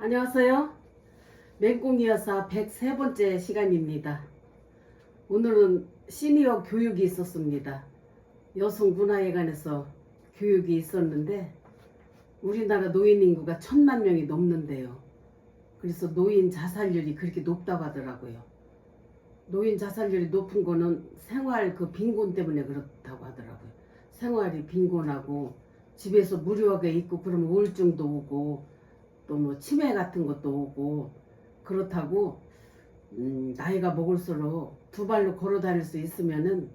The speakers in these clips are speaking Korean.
안녕하세요. 맹꽁이여사 103번째 시간입니다. 오늘은 시니어 교육이 있었습니다. 여성문화회관에서 교육이 있었는데 우리나라 노인 인구가 1000만 명이 넘는데요. 그래서 노인 자살률이 그렇게 높다고 하더라고요. 노인 자살률이 높은 거는 생활 빈곤 때문에 그렇다고 하더라고요. 생활이 빈곤하고 집에서 무료하게 있고 그러면 우울증도 오고 또 뭐 치매 같은 것도 오고 그렇다고 나이가 먹을수록 두 발로 걸어 다닐 수 있으면은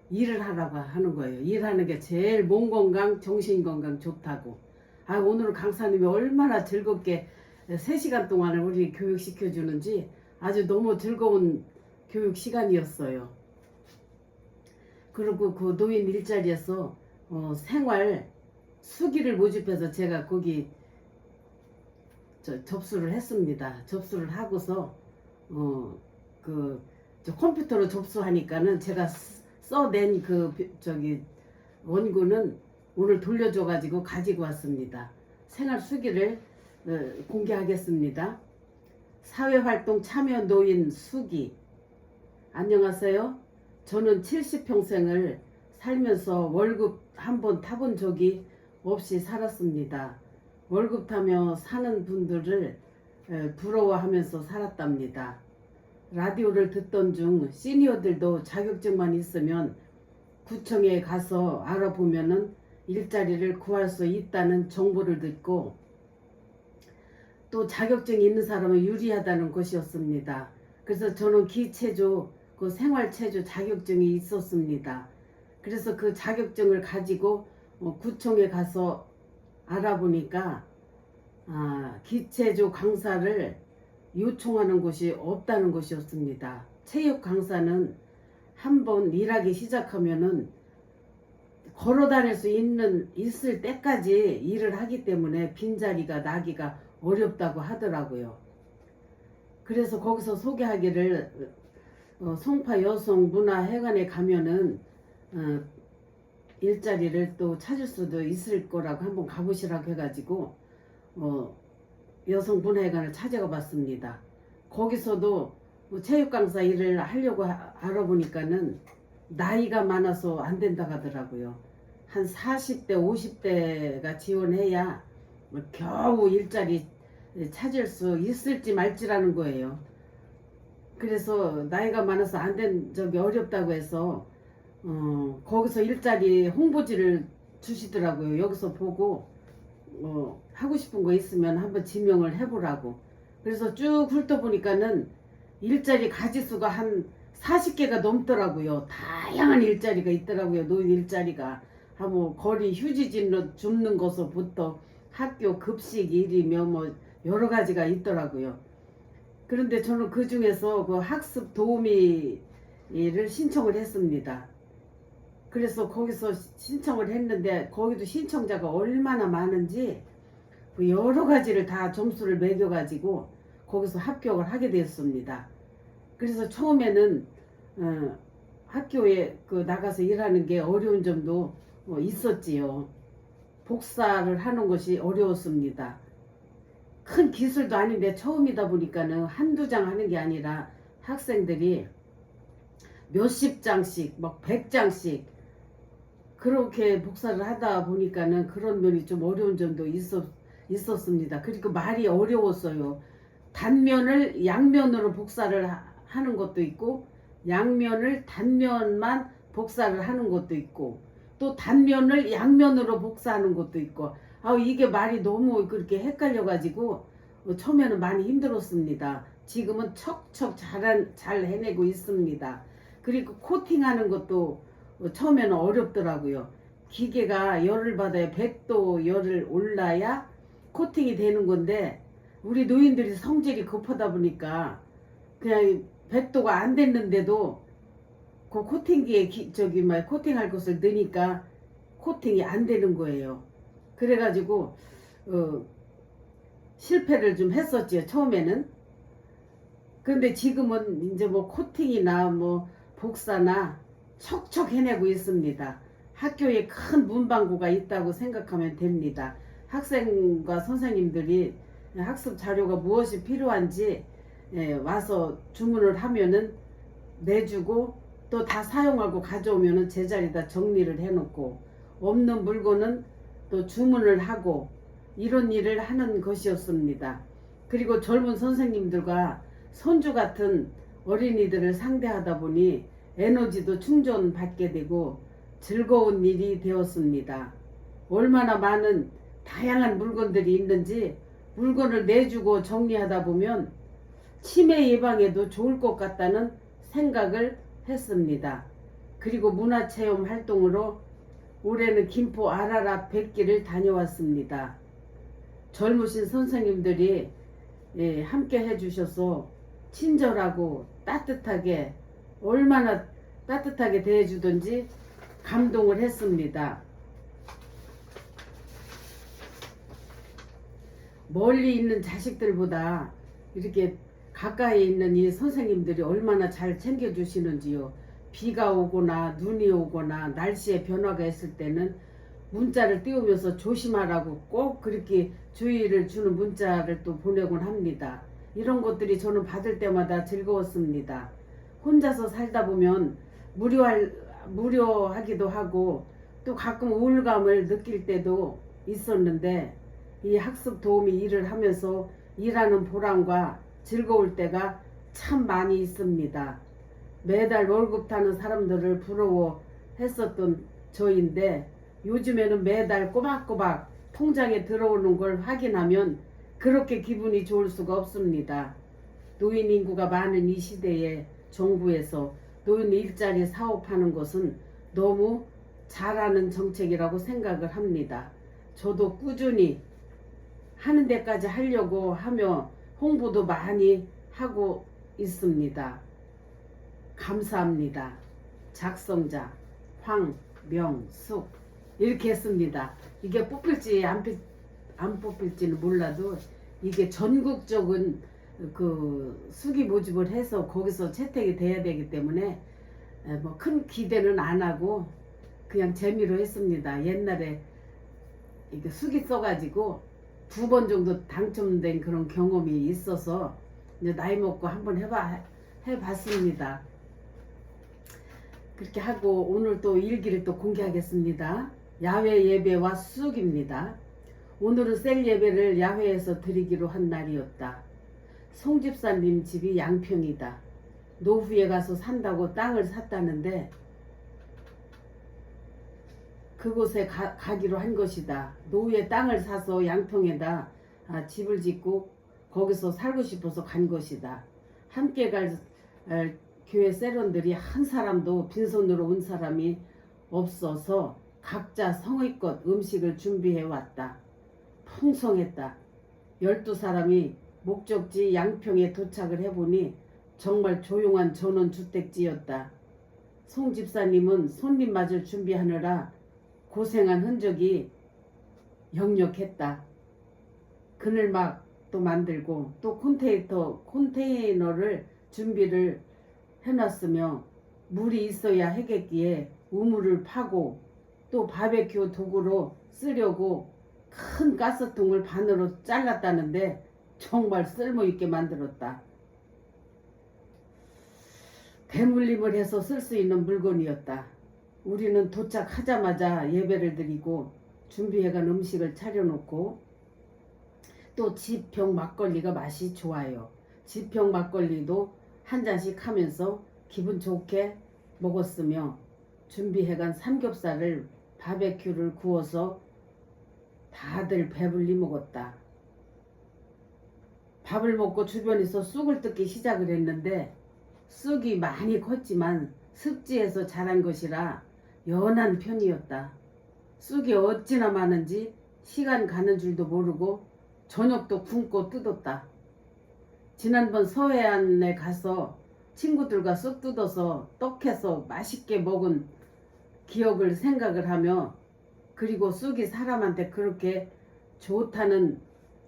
일을 하라고 하는 거예요. 일하는 게 제일 몸 건강, 정신 건강 좋다고. 오늘 강사님이 얼마나 즐겁게 3시간 동안을 우리 교육시켜 주는지 아주 너무 즐거운 교육 시간이었어요. 그리고 그 노인 일자리에서 생활 수기를 모집해서 제가 거기 접수를 했습니다. 접수를 하고서 컴퓨터로 접수하니까는 제가 써낸 원고는 오늘 돌려줘가지고 가지고 왔습니다. 생활 수기를 공개하겠습니다. 사회활동 참여 노인 수기. 안녕하세요. 저는 70평생을 살면서 월급 한 번 타본 적이 없이 살았습니다. 월급 타며 사는 분들을 부러워하면서 살았답니다. 라디오를 듣던 중 시니어들도 자격증만 있으면 구청에 가서 알아보면은 일자리를 구할 수 있다는 정보를 듣고 또 자격증이 있는 사람은 유리하다는 것이었습니다. 그래서 저는 기체조, 생활체조 자격증이 있었습니다. 그래서 그 자격증을 가지고 구청에 가서 알아보니까 기체조 강사를 요청하는 곳이 없다는 것이었습니다. 체육 강사는 한번 일하기 시작하면은 걸어 다닐 수 있을 때까지 일을 하기 때문에 빈자리가 나기가 어렵다고 하더라고요. 그래서 거기서 소개하기를 송파 여성문화회관에 가면은 일자리를 또 찾을 수도 있을 거라고 한번 가보시라고 해가지고 여성문화회관을 찾아가 봤습니다. 거기서도 체육 강사 일을 하려고 알아보니까는 나이가 많아서 안 된다고 하더라고요. 한 40대 50대가 지원해야 겨우 일자리 찾을 수 있을지 말지라는 거예요. 그래서 나이가 많아서 안 된 적이 어렵다고 해서 거기서 일자리 홍보지를 주시더라고요. 여기서 보고 하고 싶은 거 있으면 한번 지명을 해보라고. 그래서 쭉 훑어보니까는 일자리 가지수가 한 40개가 넘더라고요. 다양한 일자리가 있더라고요. 노인 일자리가. 거리 휴지 줍는 것부터 학교 급식 일이며 여러 가지가 있더라고요. 그런데 저는 그 중에서 그 학습 도우미를 신청을 했습니다. 그래서 거기서 신청을 했는데 거기도 신청자가 얼마나 많은지 여러 가지를 다 점수를 매겨가지고 거기서 합격을 하게 되었습니다. 그래서 처음에는 학교에 나가서 일하는 게 어려운 점도 있었지요. 복사를 하는 것이 어려웠습니다. 큰 기술도 아닌데 처음이다 보니까는 한두 장 하는 게 아니라 학생들이 몇십 장씩 100장씩 그렇게 복사를 하다 보니까는 그런 면이 좀 어려운 점도 있었습니다. 그리고 말이 어려웠어요. 단면을 양면으로 복사를 하는 것도 있고 양면을 단면만 복사를 하는 것도 있고 또 단면을 양면으로 복사하는 것도 있고 이게 말이 너무 그렇게 헷갈려 가지고 처음에는 많이 힘들었습니다. 지금은 척척 잘 해내고 있습니다. 그리고 코팅하는 것도 처음에는 어렵더라고요. 기계가 열을 받아야 100도 열을 올라야 코팅이 되는 건데 우리 노인들이 성질이 급하다 보니까 그냥 100도가 안 됐는데도 그 코팅기에 코팅할 것을 넣으니까 코팅이 안 되는 거예요. 그래가지고 실패를 좀 했었지요. 처음에는. 근데 지금은 이제 코팅이나 복사나 척척 해내고 있습니다. 학교에 큰 문방구가 있다고 생각하면 됩니다. 학생과 선생님들이 학습 자료가 무엇이 필요한지 와서 주문을 하면은 내주고 또 다 사용하고 가져오면은 제자리에다 정리를 해놓고 없는 물건은 또 주문을 하고 이런 일을 하는 것이었습니다. 그리고 젊은 선생님들과 손주 같은 어린이들을 상대하다 보니 에너지도 충전받게 되고 즐거운 일이 되었습니다. 얼마나 많은 다양한 물건들이 있는지 물건을 내주고 정리하다 보면 치매 예방에도 좋을 것 같다는 생각을 했습니다. 그리고 문화체험 활동으로 올해는 김포 아라라 백기를 다녀왔습니다. 젊으신 선생님들이 함께 해주셔서 친절하고 따뜻하게 얼마나 따뜻하게 대해주던지 감동을 했습니다. 멀리 있는 자식들보다 이렇게 가까이 있는 이 선생님들이 얼마나 잘 챙겨주시는지요. 비가 오거나 눈이 오거나 날씨의 변화가 있을 때는 문자를 띄우면서 조심하라고 꼭 그렇게 주의를 주는 문자를 또 보내곤 합니다. 이런 것들이 저는 받을 때마다 즐거웠습니다. 혼자서 살다 보면 무료하기도 하고 또 가끔 우울감을 느낄 때도 있었는데 이 학습 도우미 일을 하면서 일하는 보람과 즐거울 때가 참 많이 있습니다. 매달 월급 타는 사람들을 부러워했었던 저인데 요즘에는 매달 꼬박꼬박 통장에 들어오는 걸 확인하면 그렇게 기분이 좋을 수가 없습니다. 노인 인구가 많은 이 시대에 정부에서 노인 일자리 사업하는 것은 너무 잘하는 정책이라고 생각을 합니다. 저도 꾸준히 하는 데까지 하려고 하며 홍보도 많이 하고 있습니다. 감사합니다. 작성자 황명숙 이렇게 했습니다. 이게 뽑힐지 안 뽑힐지는 몰라도 이게 전국적인 그 수기 모집을 해서 거기서 채택이 돼야 되기 때문에 뭐 큰 기대는 안 하고 그냥 재미로 했습니다. 옛날에 이게 수기 써가지고 2번 정도 당첨된 그런 경험이 있어서 이제 나이 먹고 한번 해봤습니다. 그렇게 하고 오늘 또 일기를 또 공개하겠습니다. 야외 예배와 수육입니다. 오늘은 셀 예배를 야외에서 드리기로 한 날이었다. 송 집사님 집이 양평이다. 노후에 가서 산다고 땅을 샀다는데 그곳에 가기로 한 것이다. 노후에 땅을 사서 양평에다 집을 짓고 거기서 살고 싶어서 간 것이다. 함께 갈 교회 세런들이 한 사람도 빈손으로 온 사람이 없어서 각자 성의껏 음식을 준비해 왔다. 풍성했다. 12사람이 목적지 양평에 도착을 해보니 정말 조용한 전원주택지였다. 송 집사님은 손님 맞을 준비하느라 고생한 흔적이 역력했다. 그늘막도 만들고 또 컨테이너를 준비를 해놨으며 물이 있어야 하겠기에 우물을 파고 또 바베큐 도구로 쓰려고 큰 가스통을 반으로 잘랐다는데 정말 쓸모있게 만들었다. 대물림을 해서 쓸 수 있는 물건이었다. 우리는 도착하자마자 예배를 드리고 준비해간 음식을 차려놓고 또 지평 막걸리가 맛이 좋아요. 지평 막걸리도 한 잔씩 하면서 기분 좋게 먹었으며 준비해간 삼겹살을 바베큐를 구워서 다들 배불리 먹었다. 밥을 먹고 주변에서 쑥을 뜯기 시작을 했는데 쑥이 많이 컸지만 습지에서 자란 것이라 연한 편이었다. 쑥이 어찌나 많은지 시간 가는 줄도 모르고 저녁도 굶고 뜯었다. 지난번 서해안에 가서 친구들과 쑥 뜯어서 떡해서 맛있게 먹은 기억을 생각을 하며 그리고 쑥이 사람한테 그렇게 좋다는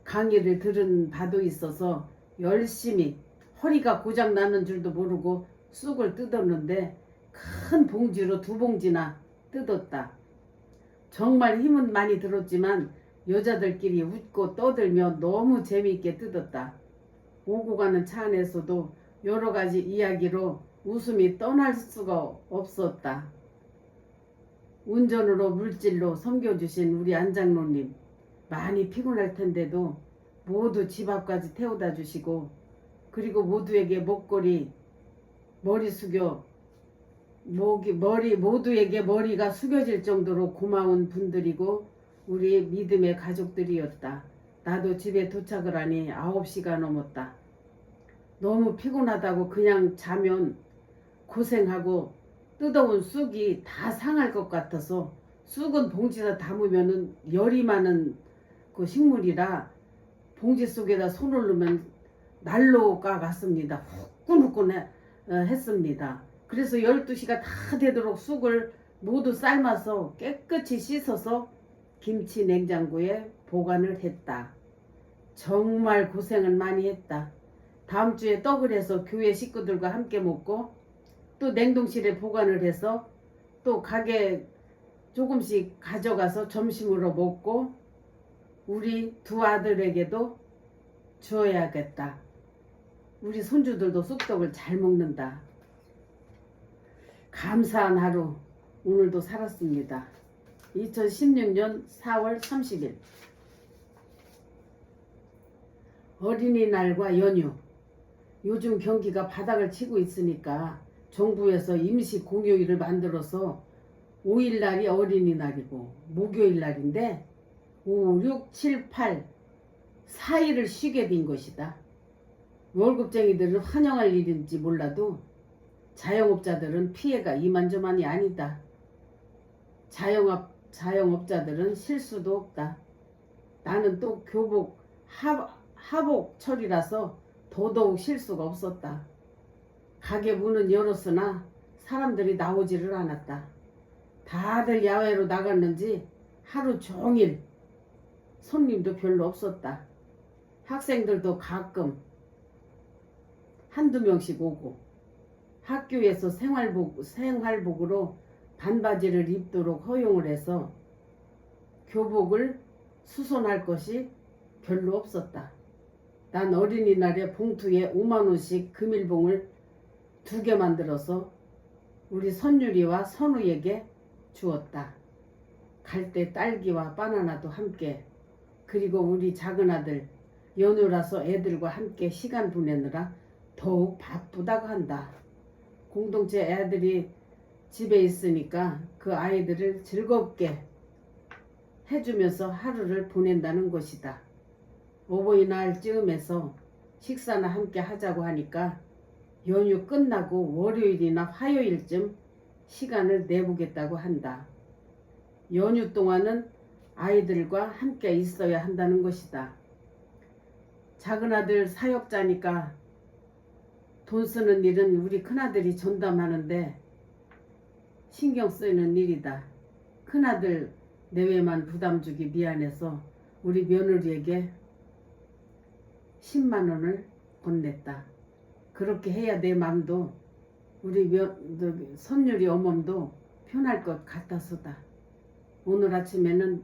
강의를 들은 바도 있어서 열심히 허리가 고장 나는 줄도 모르고 쑥을 뜯었는데 큰 봉지로 2봉지나 뜯었다. 정말 힘은 많이 들었지만 여자들끼리 웃고 떠들며 너무 재미있게 뜯었다. 오고 가는 차 안에서도 여러 가지 이야기로 웃음이 떠날 수가 없었다. 운전으로 물질로 섬겨주신 우리 안장로님, 많이 피곤할 텐데도 모두 집 앞까지 태워다 주시고, 그리고 모두에게 목걸이, 머리 숙여, 모두에게 머리가 숙여질 정도로 고마운 분들이고 우리 믿음의 가족들이었다. 나도 집에 도착을 하니 9시가 넘었다. 너무 피곤하다고 그냥 자면 고생하고 뜯어온 쑥이 다 상할 것 같아서, 쑥은 봉지에다 담으면 열이 많은 그 식물이라 봉지 속에다 손을 넣으면 난로가 같습니다. 후끈후끈 했습니다. 그래서 12시가 다 되도록 쑥을 모두 삶아서 깨끗이 씻어서 김치 냉장고에 보관을 했다. 정말 고생을 많이 했다. 다음 주에 떡을 해서 교회 식구들과 함께 먹고, 또 냉동실에 보관을 해서 또 가게 조금씩 가져가서 점심으로 먹고 우리 두 아들에게도 주어야겠다. 우리 손주들도 쑥떡을 잘 먹는다. 감사한 하루 오늘도 살았습니다. 2016년 4월 30일 어린이날과 연휴. 요즘 경기가 바닥을 치고 있으니까 정부에서 임시 공휴일을 만들어서 5일날이 어린이날이고 목요일날인데 5, 6, 7, 8 4일을 쉬게 된 것이다. 월급쟁이들은 환영할 일인지 몰라도 자영업자들은 피해가 이만저만이 아니다. 자영업자들은 실수도 없다. 나는 또 교복 하복철이라서 더더욱 실수가 없었다. 가게 문은 열었으나 사람들이 나오지를 않았다. 다들 야외로 나갔는지 하루 종일 손님도 별로 없었다. 학생들도 가끔 한두 명씩 오고, 학교에서 생활복으로 반바지를 입도록 허용을 해서 교복을 수선할 것이 별로 없었다. 난 어린이날에 봉투에 5만원씩 금일봉을 2개 만들어서 우리 선율이와 선우에게 주었다. 갈 때 딸기와 바나나도 함께, 그리고 우리 작은 아들 연휴라서 애들과 함께 시간 보내느라 더욱 바쁘다고 한다. 공동체 애들이 집에 있으니까 그 아이들을 즐겁게 해주면서 하루를 보낸다는 것이다. 어버이날 즈음에서 식사나 함께 하자고 하니까 연휴 끝나고 월요일이나 화요일쯤 시간을 내보겠다고 한다. 연휴 동안은 아이들과 함께 있어야 한다는 것이다. 작은 아들 사역자니까 돈 쓰는 일은 우리 큰아들이 전담하는데 신경 쓰이는 일이다. 큰아들 내외만 부담 주기 미안해서 우리 며느리에게 10만 원을 건넸다. 그렇게 해야 내 맘도 우리 선율이 어멈도 편할 것 같아서다. 오늘 아침에는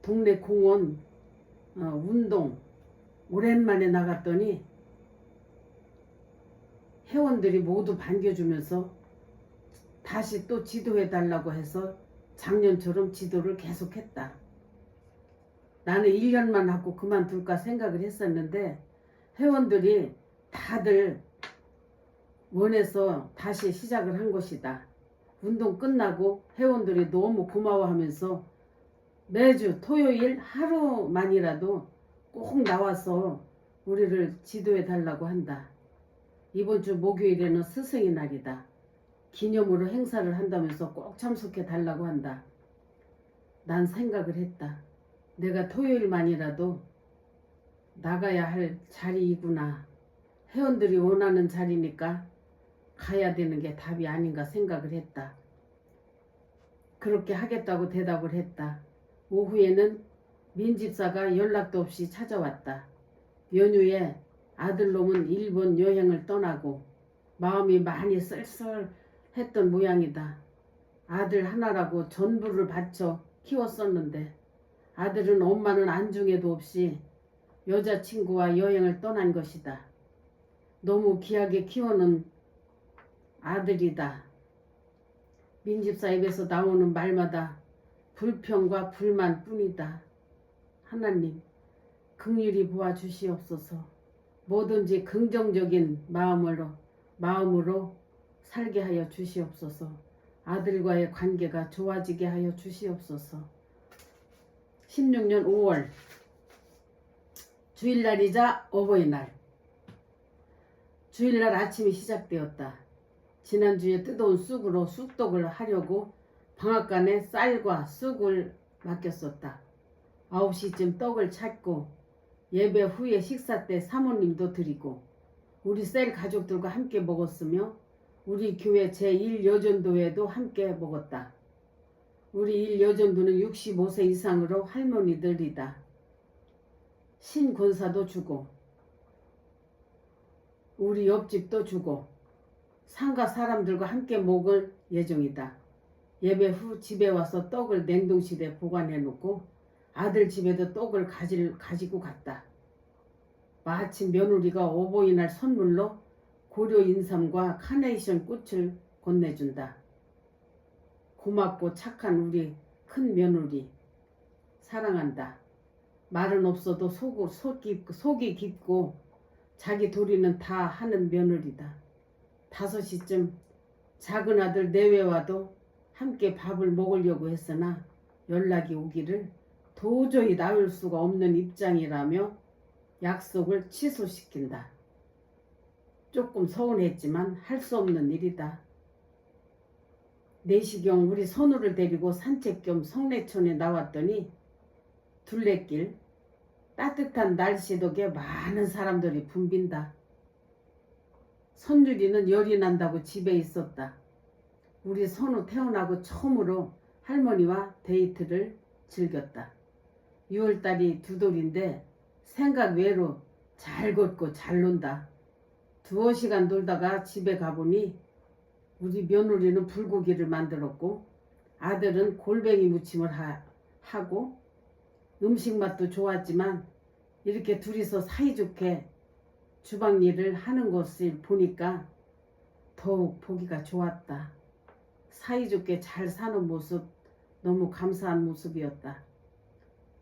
동네 공원 운동 오랜만에 나갔더니 회원들이 모두 반겨주면서 다시 또 지도해 달라고 해서 작년처럼 지도를 계속했다. 나는 1년만 하고 그만둘까 생각을 했었는데 회원들이 다들 원해서 다시 시작을 한 것이다. 운동 끝나고 회원들이 너무 고마워하면서 매주 토요일 하루만이라도 꼭 나와서 우리를 지도해 달라고 한다. 이번 주 목요일에는 스승의 날이다. 기념으로 행사를 한다면서 꼭 참석해 달라고 한다. 난 생각을 했다. 내가 토요일만이라도 나가야 할 자리이구나. 회원들이 원하는 자리니까 가야 되는 게 답이 아닌가 생각을 했다. 그렇게 하겠다고 대답을 했다. 오후에는 민집사가 연락도 없이 찾아왔다. 연휴에 아들놈은 일본 여행을 떠나고 마음이 많이 쓸쓸했던 모양이다. 아들 하나라고 전부를 바쳐 키웠었는데 아들은 엄마는 안중에도 없이 여자친구와 여행을 떠난 것이다. 너무 귀하게 키워놓은 아들이다. 민집사 입에서 나오는 말마다 불평과 불만 뿐이다. 하나님, 긍휼히 보아 주시옵소서. 뭐든지 긍정적인 마음으로 살게 하여 주시옵소서. 아들과의 관계가 좋아지게 하여 주시옵소서. 16년 5월 주일날이자 어버이날. 주일날 아침이 시작되었다. 지난주에 뜯어온 쑥으로 쑥떡을 하려고 방앗간에 쌀과 쑥을 맡겼었다. 9시쯤 떡을 찾고 예배 후에 식사 때 사모님도 드리고 우리 셀 가족들과 함께 먹었으며 우리 교회 제1여전도회도 함께 먹었다. 우리 1여전도는 65세 이상으로 할머니들이다. 신권사도 주고 우리 옆집도 주고 상가 사람들과 함께 먹을 예정이다. 예배 후 집에 와서 떡을 냉동실에 보관해 놓고 아들 집에도 떡을 가지고 갔다. 마침 며느리가 어버이날 선물로 고려 인삼과 카네이션 꽃을 건네준다. 고맙고 착한 우리 큰 며느리 사랑한다. 말은 없어도 속이 깊고 자기 도리는 다 하는 며느리다. 5시쯤 작은 아들 내외와도 함께 밥을 먹으려고 했으나 연락이 오기를 도저히 나올 수가 없는 입장이라며 약속을 취소시킨다. 조금 서운했지만 할 수 없는 일이다. 4시경 우리 선우를 데리고 산책 겸 성내촌에 나왔더니 둘레길 따뜻한 날씨 덕에 많은 사람들이 붐빈다. 선율이는 열이 난다고 집에 있었다. 우리 선우 태어나고 처음으로 할머니와 데이트를 즐겼다. 6월달이 두 돌인데 생각 외로 잘 걷고 잘 논다. 2시간 놀다가 집에 가보니 우리 며느리는 불고기를 만들었고 아들은 골뱅이 무침을 하고 음식 맛도 좋았지만 이렇게 둘이서 사이좋게 주방 일을 하는 것을 보니까 더욱 보기가 좋았다. 사이좋게 잘 사는 모습 너무 감사한 모습이었다.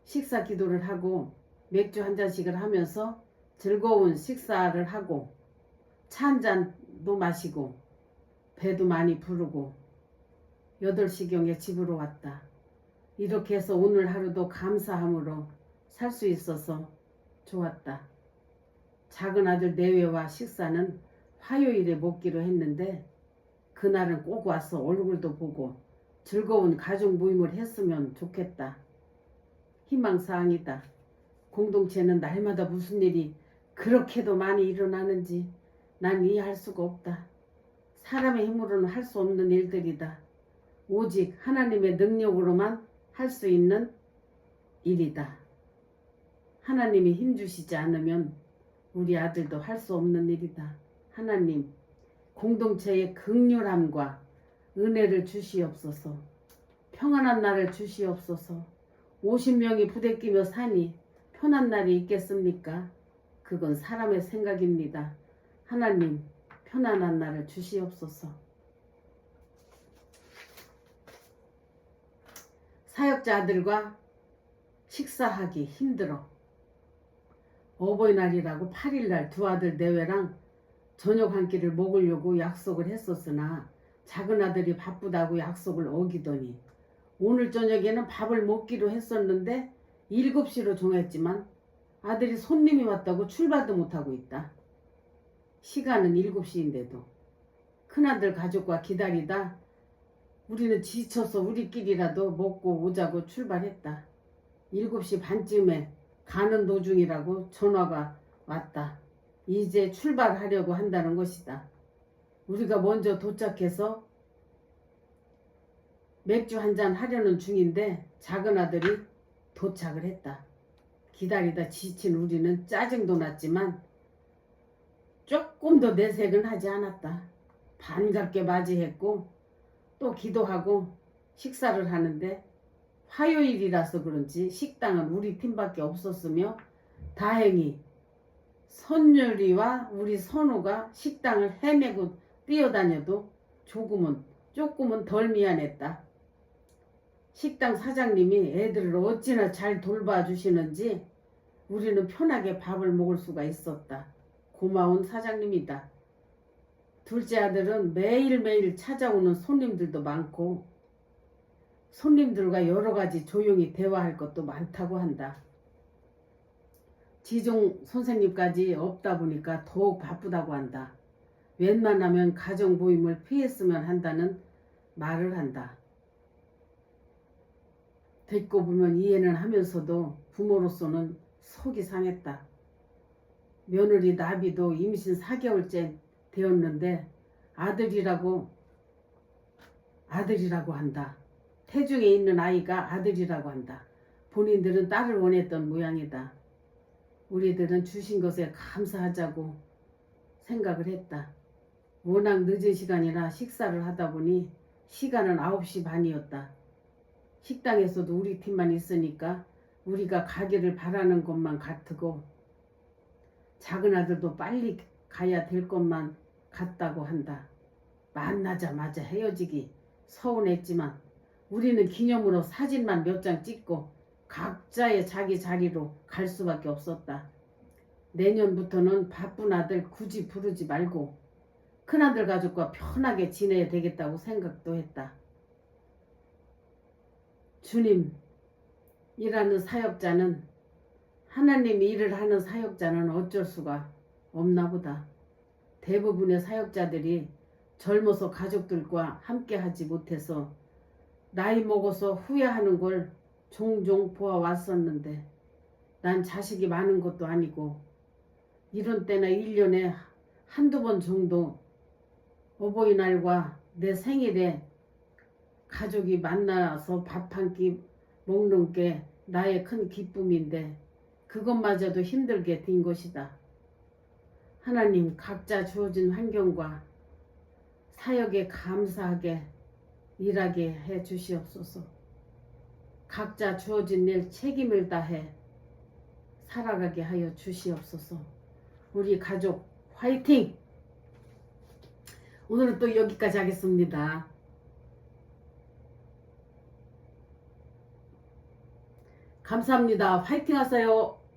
식사 기도를 하고 맥주 한 잔씩을 하면서 즐거운 식사를 하고 차 한 잔도 마시고 배도 많이 부르고 8시경에 집으로 왔다. 이렇게 해서 오늘 하루도 감사함으로 살 수 있어서 좋았다. 작은 아들 내외와 식사는 화요일에 먹기로 했는데 그날은 꼭 와서 얼굴도 보고 즐거운 가족 모임을 했으면 좋겠다. 희망사항이다. 공동체는 날마다 무슨 일이 그렇게도 많이 일어나는지 난 이해할 수가 없다. 사람의 힘으로는 할 수 없는 일들이다. 오직 하나님의 능력으로만 할 수 있는 일이다. 하나님이 힘주시지 않으면 우리 아들도 할 수 없는 일이다. 하나님, 공동체의 긍휼함과 은혜를 주시옵소서. 평안한 날을 주시옵소서. 50명이 부대끼며 사니 편한 날이 있겠습니까? 그건 사람의 생각입니다. 하나님, 편안한 날을 주시옵소서. 사역자 아들과 식사하기 힘들어. 어버이날이라고 8일날 두 아들 내외랑 저녁 한 끼를 먹으려고 약속을 했었으나 작은 아들이 바쁘다고 약속을 어기더니 오늘 저녁에는 밥을 먹기로 했었는데 7시로 정했지만 아들이 손님이 왔다고 출발도 못하고 있다. 시간은 7시인데도 큰아들 가족과 기다리다 우리는 지쳐서 우리끼리라도 먹고 오자고 출발했다. 7시 반쯤에 가는 도중이라고 전화가 왔다. 이제 출발하려고 한다는 것이다. 우리가 먼저 도착해서 맥주 한잔 하려는 중인데 작은 아들이 도착을 했다. 기다리다 지친 우리는 짜증도 났지만 조금 더 내색은 하지 않았다. 반갑게 맞이했고 또 기도하고 식사를 하는데 화요일이라서 그런지 식당은 우리 팀밖에 없었으며 다행히 선율이와 우리 선우가 식당을 헤매고 뛰어다녀도 조금은 덜 미안했다. 식당 사장님이 애들을 어찌나 잘 돌봐주시는지 우리는 편하게 밥을 먹을 수가 있었다. 고마운 사장님이다. 둘째 아들은 매일매일 찾아오는 손님들도 많고 손님들과 여러 가지 조용히 대화할 것도 많다고 한다. 지종 선생님까지 없다 보니까 더욱 바쁘다고 한다. 웬만하면 가정 모임을 피했으면 한다는 말을 한다. 듣고 보면 이해는 하면서도 부모로서는 속이 상했다. 며느리 나비도 임신 4개월째 되었는데 아들이라고 한다. 태중에 있는 아이가 아들이라고 한다. 본인들은 딸을 원했던 모양이다. 우리들은 주신 것에 감사하자고 생각을 했다. 워낙 늦은 시간이라 식사를 하다 보니 시간은 9시 반이었다. 식당에서도 우리 팀만 있으니까 우리가 가기를 바라는 것만 같고 작은 아들도 빨리 가야 될 것만 같다고 한다. 만나자마자 헤어지기 서운했지만 우리는 기념으로 사진만 몇 장 찍고 각자의 자기 자리로 갈 수밖에 없었다. 내년부터는 바쁜 아들 굳이 부르지 말고 큰아들 가족과 편하게 지내야 되겠다고 생각도 했다. 주님, 일하는 사역자는 하나님 일을 하는 사역자는 어쩔 수가 없나 보다. 대부분의 사역자들이 젊어서 가족들과 함께 하지 못해서 나이 먹어서 후회하는 걸 종종 보아왔었는데 난 자식이 많은 것도 아니고 이런 때나 1년에 한두 번 정도 어버이날과 내 생일에 가족이 만나서 밥 한 끼 먹는 게 나의 큰 기쁨인데 그것마저도 힘들게 된 것이다. 하나님 각자 주어진 환경과 사역에 감사하게 일하게 해 주시옵소서. 각자 주어진 일 책임을 다해 살아가게 하여 주시옵소서. 우리 가족 화이팅! 오늘은 또 여기까지 하겠습니다. 감사합니다. 화이팅 하세요.